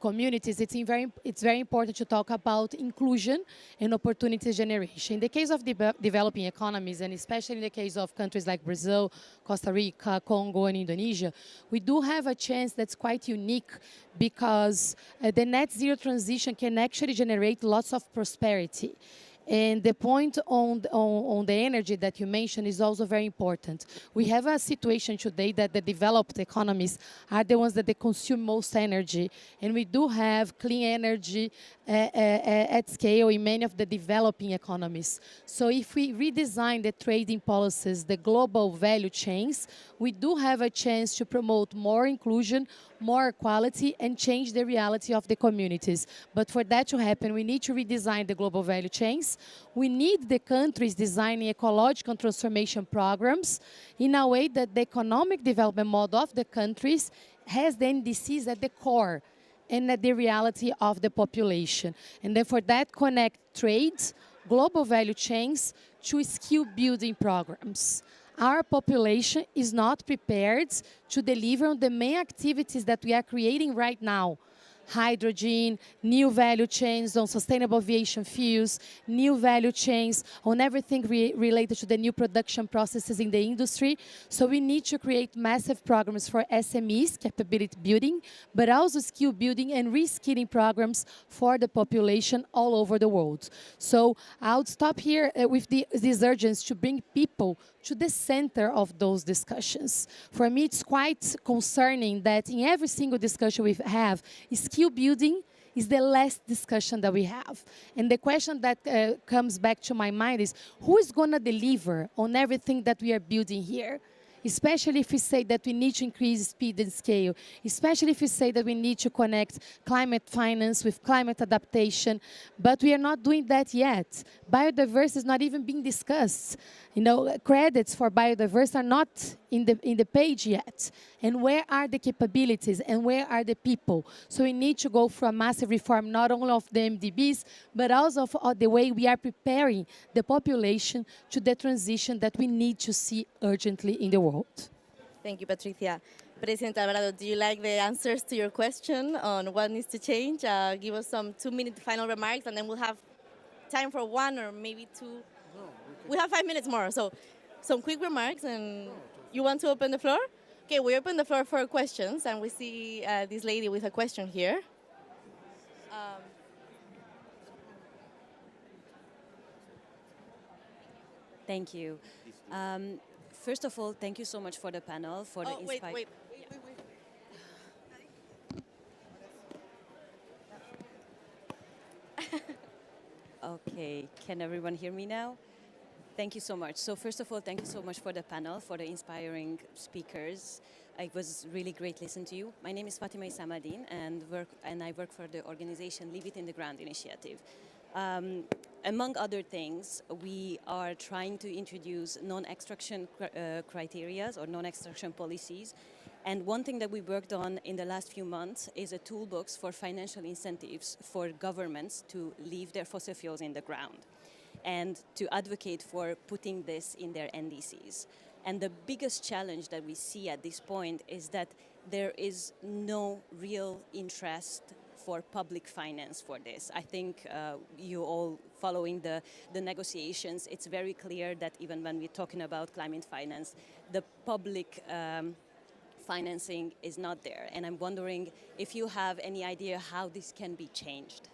E: communities, it's very important to talk about inclusion and opportunity generation. In the case of developing economies, and especially in the case of countries like Brazil, Costa Rica, Congo, and Indonesia, we do have a chance that's quite unique because the net zero transition can actually generate lots of prosperity. And the point on the energy that you mentioned is also very important. We have a situation today that the developed economies are the ones that they consume most energy. And we do have clean energy at scale in many of the developing economies. So if we redesign the trading policies, the global value chains, we do have a chance to promote more inclusion, more equality, and change the reality of the communities. But for that to happen, we need to redesign the global value chains. We need the countries designing ecological transformation programs in a way that the economic development model of the countries has the NDCs at the core and at the reality of the population. And then for that, connect trades, global value chains to skill building programs. Our population is not prepared to deliver on the main activities that we are creating right now. Hydrogen, new value chains on sustainable aviation fuels, new value chains on everything related to the new production processes in the industry. So we need to create massive programs for SMEs, capability building, but also skill building and reskilling programs for the population all over the world. So I'll stop here with this urgency to bring people to the center of those discussions. For me, it's quite concerning that in every single discussion we have, skill building is the last discussion that we have. And the question that comes back to my mind is, who is going to deliver on everything that we are building here? Especially if we say that we need to increase speed and scale, especially if we say that we need to connect climate finance with climate adaptation, but we are not doing that yet. Biodiversity is not even being discussed. Credits for biodiversity are not in the page yet. And where are the capabilities and where are the people? So we need to go for a massive reform, not only of the MDBs, but also of the way we are preparing the population to the transition that we need to see urgently in the world. world.
A: Thank you, Patricia. President Alvarado, do you like the answers to your question on what needs to change? Give us some 2-minute final remarks, and then we'll have time for one or maybe two. We have 5 minutes more, so some quick remarks. And you want to open the floor? Okay, we open the floor for questions, and we see this lady with a question here.
F: Thank you. First of all, thank you so much for the panel, for the inspiring.
A: Wait.
F: Okay, can everyone hear me now? Thank you so much. So first of all, thank you so much for the panel, for the inspiring speakers. It was really great listening to you. My name is Fatima Isamadin, and I work for the organization Leave It in the Ground initiative. Among other things, we are trying to introduce non-extraction criteria or non-extraction policies. And one thing that we worked on in the last few months is a toolbox for financial incentives for governments to leave their fossil fuels in the ground and to advocate for putting this in their NDCs. And the biggest challenge that we see at this point is that there is no real interest for public finance for this. I think you all following the negotiations, it's very clear that even when we're talking about climate finance, the public financing is not there. And I'm wondering if you have any idea how this can be changed.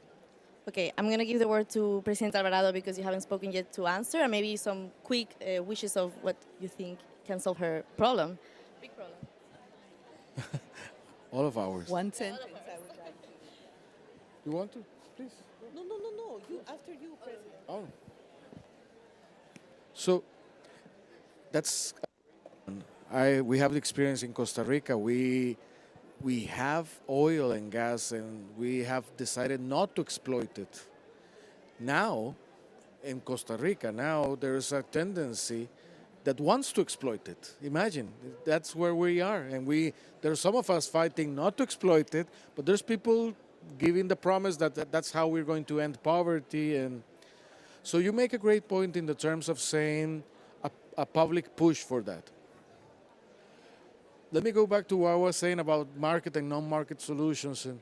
A: Okay, I'm going to give the word to President Alvarado because you haven't spoken yet to answer, and maybe some quick wishes of what you think can solve her problem. Big problem.
B: All of ours.
D: One sentence I would like.
B: You want to? Please.
D: No. You after you, President.
B: Oh. So that's we have the experience in Costa Rica. We have oil and gas, and we have decided not to exploit it. Now, in Costa Rica, there is a tendency that wants to exploit it. Imagine, that's where we are. And there are some of us fighting not to exploit it, but there's people giving the promise that that's how we're going to end poverty. And so you make a great point in the terms of saying a public push for that. Let me go back to what I was saying about market and non-market solutions. And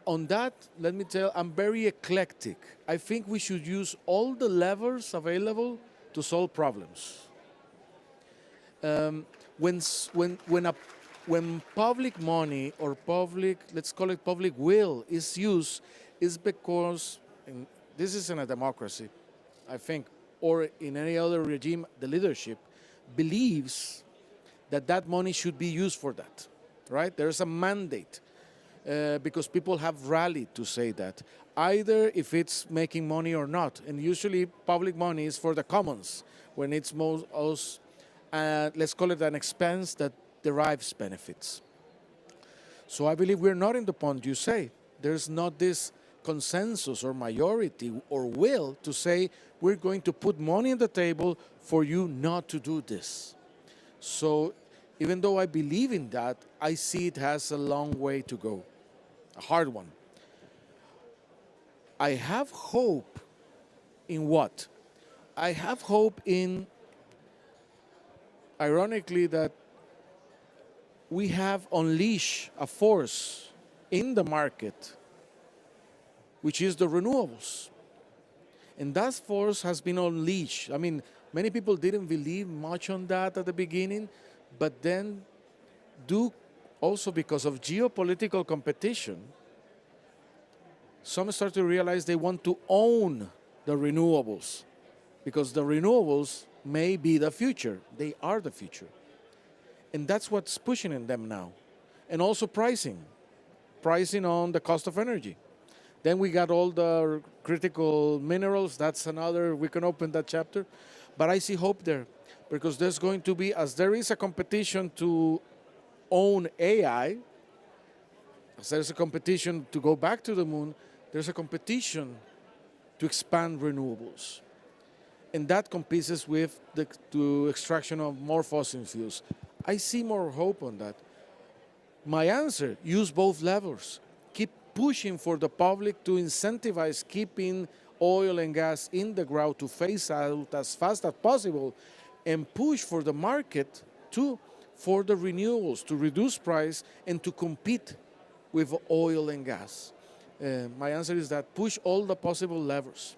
B: on that, let me tell, I'm very eclectic. I think we should use all the levers available to solve problems. When public money or public, let's call it public will, is used, is because, and this is in a democracy, I think, or in any other regime, the leadership believes that money should be used for that, right? There's a mandate because people have rallied to say that, either if it's making money or not. And usually public money is for the commons when it's let's call it an expense that derives benefits. So I believe we're not in the point you say. There's not this consensus or majority or will to say we're going to put money on the table for you not to do this. So even though I believe in that, I see it has a long way to go, a hard one. I have hope in what? I have hope in, ironically, that we have unleashed a force in the market, which is the renewables. And that force has been unleashed. I mean, many people didn't believe much on that at the beginning, but then also because of geopolitical competition, some start to realize they want to own the renewables because the renewables may be the future. They are the future. And that's what's pushing in them now. And also pricing on the cost of energy. Then we got all the critical minerals. That's another, we can open that chapter. But I see hope there because there's going to be, as there is a competition to own AI, as there's a competition to go back to the moon, there's a competition to expand renewables. And that competes with the extraction of more fossil fuels. I see more hope on that. My answer, use both levers. Keep pushing for the public to incentivize keeping oil and gas in the ground to phase out as fast as possible, and push for the market two, for the renewables, to reduce price and to compete with oil and gas. My answer is that push all the possible levers.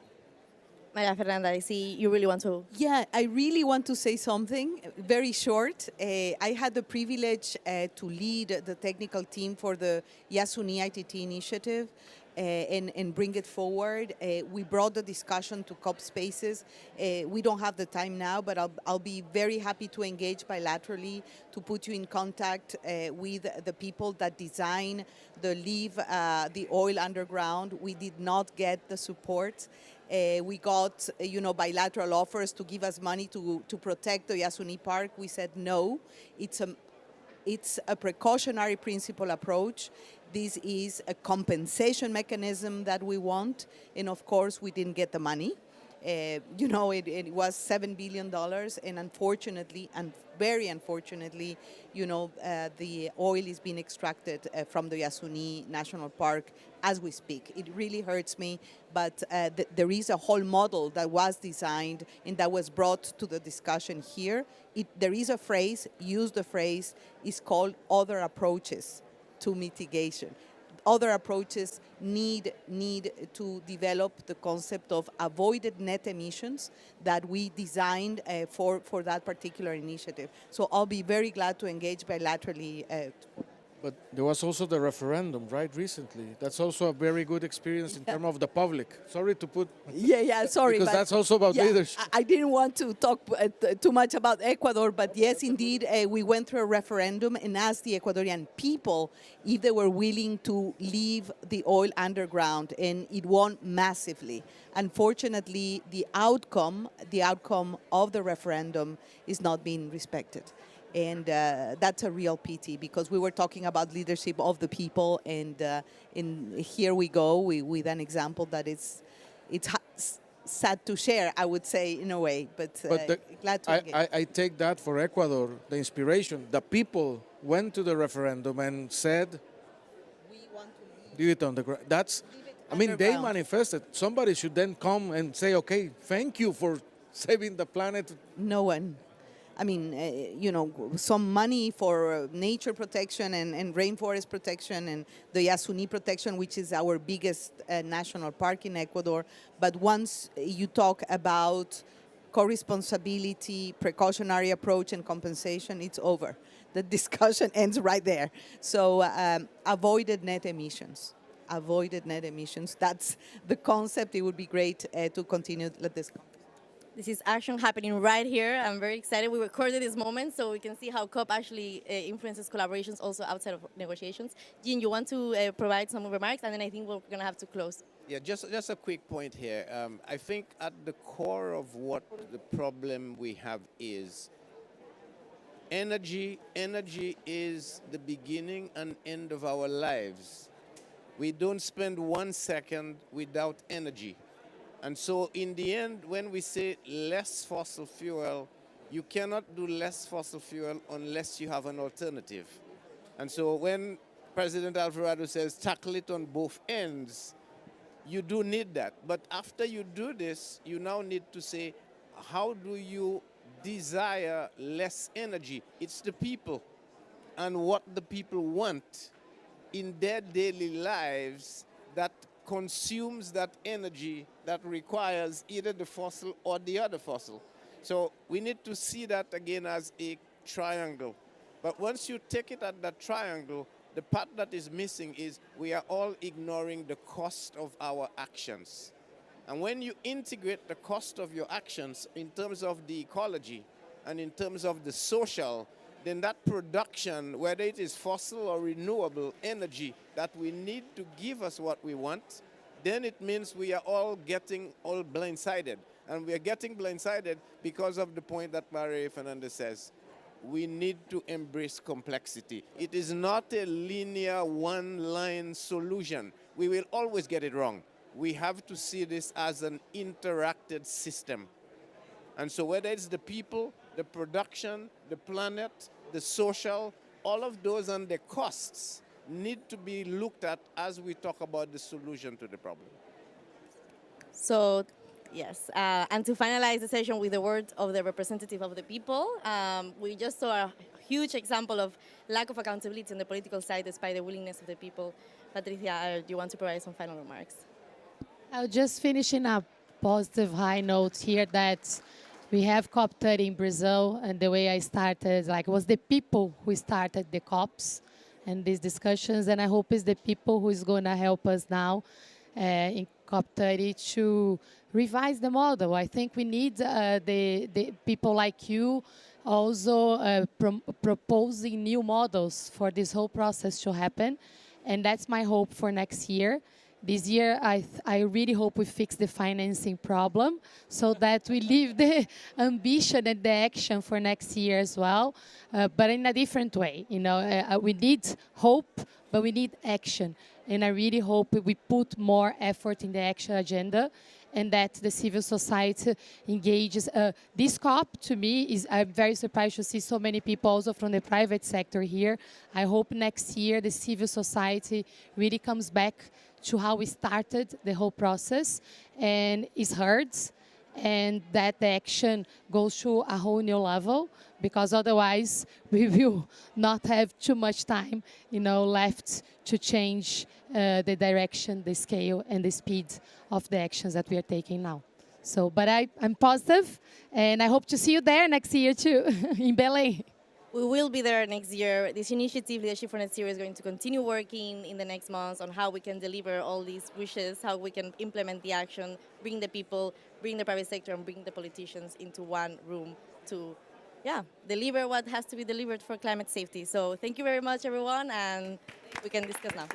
A: Maria Fernanda, I see you really want to.
D: Yeah, I really want to say something very short. I had the privilege to lead the technical team for the Yasuni ITT initiative and bring it forward. We brought the discussion to COP spaces. We don't have the time now, but I'll be very happy to engage bilaterally to put you in contact with the people that design the leave the oil underground. We did not get the support. We got, bilateral offers to give us money to protect the Yasuni Park. We said no. It's a precautionary principle approach. This is a compensation mechanism that we want, and of course, we didn't get the money. It was $7 billion, and unfortunately, and very unfortunately, the oil is being extracted from the Yasuni National Park as we speak. It really hurts me, but there is a whole model that was designed and that was brought to the discussion here. There is a phrase, use the phrase, is called other approaches to mitigation. Other approaches need to develop the concept of avoided net emissions that we designed for that particular initiative. So I'll be very glad to engage bilaterally.
B: But there was also the referendum, right, recently. That's also a very good experience in terms of the public. Sorry to put...
D: Yeah, sorry.
B: Because that's also about leadership.
D: I didn't want to talk too much about Ecuador, but yes, indeed, we went through a referendum and asked the Ecuadorian people if they were willing to leave the oil underground, and it won massively. Unfortunately, the outcome of the referendum is not being respected. And that's a real pity, because we were talking about leadership of the people, and here we go with an example that it's sad to share, I would say, in a way, but glad to engage.
B: I take that for Ecuador, the inspiration. The people went to the referendum and said,
D: We want to
B: leave it on the ground. They
D: underground.
B: manifested. Somebody should then come and say, okay, thank you for saving the planet.
D: No one. Some money for nature protection and rainforest protection and the Yasuni protection, which is our biggest national park in Ecuador. But once you talk about co-responsibility, precautionary approach, and compensation, it's over. The discussion ends right there. So avoided net emissions. Avoided net emissions. That's the concept. It would be great to continue this.
A: This is action happening right here. I'm very excited. We recorded this moment so we can see how COP actually influences collaborations also outside of negotiations. Jean, you want to provide some remarks, and then I think we're going to have to close.
C: Yeah, just a quick point here. I think at the core of what the problem we have is energy. Energy is the beginning and end of our lives. We don't spend 1 second without energy. And so in the end, when we say less fossil fuel, you cannot do less fossil fuel unless you have an alternative. And so when President Alvarado says tackle it on both ends, you do need that. But after you do this, you now need to say, how do you desire less energy? It's the people and what the people want in their daily lives that consumes that energy that requires either the fossil or the other fossil. So we need to see that again as a triangle. But once you take it at that triangle, the part that is missing is we are all ignoring the cost of our actions. And when you integrate the cost of your actions in terms of the ecology and in terms of the social, then that production, whether it is fossil or renewable energy that we need to give us what we want, then it means we are all getting all blindsided. And we are getting blindsided because of the point that Maria Fernanda says. We need to embrace complexity. It is not a linear one-line solution. We will always get it wrong. We have to see this as an interacted system. And so whether it's the people, the production, the planet, the social, all of those and the costs need to be looked at as we talk about the solution to the problem.
A: So Yes, and to finalize the session with the words of the representative of the people, we just saw a huge example of lack of accountability on the political side despite the willingness of the people. Patricia, do you want to provide some final remarks?
E: I'll just finish in a positive high note here that we have COP30 in Brazil, and the way I started, like, it was the people who started the COPs and these discussions, and I hope it's the people who is going to help us now in COP30 to revise the model. I think we need the people like you also proposing new models for this whole process to happen, and that's my hope for next year. This year, I really hope we fix the financing problem so that we leave the ambition and the action for next year as well, but in a different way. You know, we need hope, but we need action. And I really hope we put more effort in the action agenda and that the civil society engages. This COP, to me, I'm very surprised to see so many people also from the private sector here. I hope next year the civil society really comes back to how we started the whole process and is heard, and that the action goes to a whole new level, because otherwise we will not have too much time, you know, left to change the direction, the scale, and the speed of the actions that we are taking now. So, but I'm positive, and I hope to see you there next year too, in Belém.
A: We will be there next year. This initiative, Leadership for Net Zero, is going to continue working in the next months on how we can deliver all these wishes, how we can implement the action, bring the people, bring the private sector, and bring the politicians into one room to, deliver what has to be delivered for climate safety. So thank you very much, everyone, and we can discuss now.